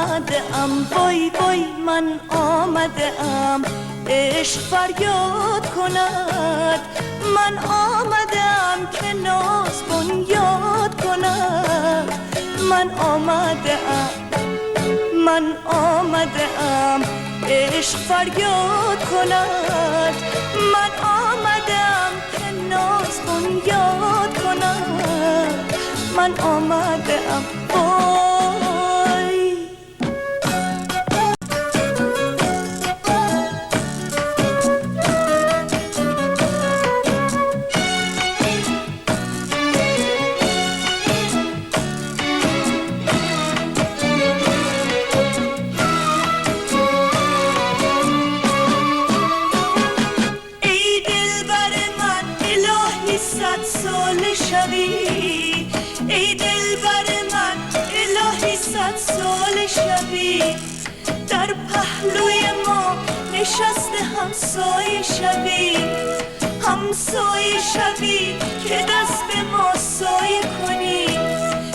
آمده ام، وای وای من آمده ام، عشق فریاد کند. من آمده ام که ناز بنیاد کند. من آمده ام، من آمده ام، عشق فریاد کند. من آمده ام که ناز بنیاد کند. من آمده ام وای. ای دلبر من الهی صد ساله شوی، ای دلبر من الهی صد ساله شوی، در پهلوی ما نشسته همسایه شوی، همسایه شوی که دست به ما سایه کنی.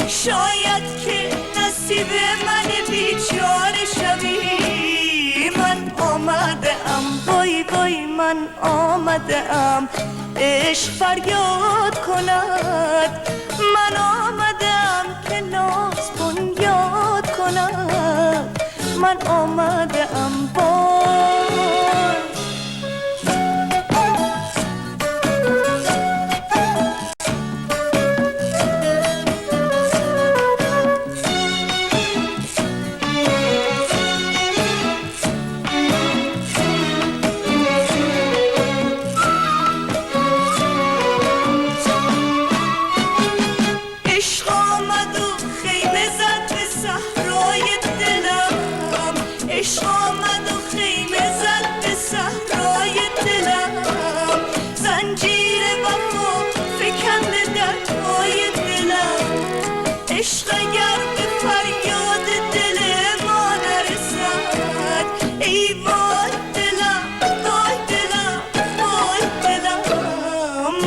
شاید که نصیب من بیچاره شوی. من آمده ام، وای وای من آمده ام، عشق فریاد کند. من آمده ام که ناز بنیاد کند. من آمده ام وای. عشق آمد و خیمه زد به صحرای دلم، عشق آمد و خیمه زد به صحرای دلم، زنجیر وفا فکنده در پای دلم. عشق اگر به فریاد دل ما نرسد، ای وای دلم، وای دلم، وای دلم.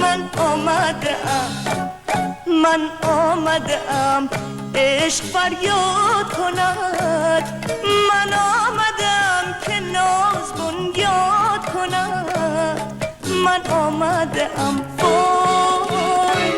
من آمده ام، من آمده ام، عشق فریاد کند. من آمده ام که ناز بنیاد کند. من آمده ام وای.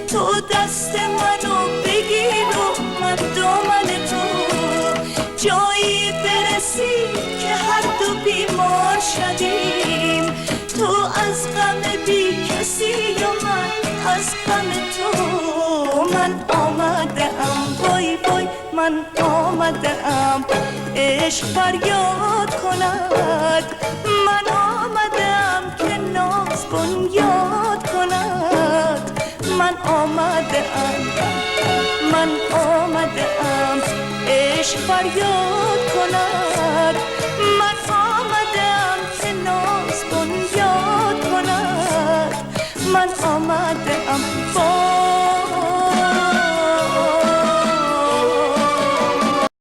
تو دست منو بگیر و من دامن تو، جایی برسی که هر دو بیمار شدیم. تو از غم بی کسی و من از غم تو. من آمده ام، وای وای من آمده ام، عشق فریاد کند. من آمده ام که ناز بنیاد کند. من آمده ام، من آمده ام، عشق فریاد کند. من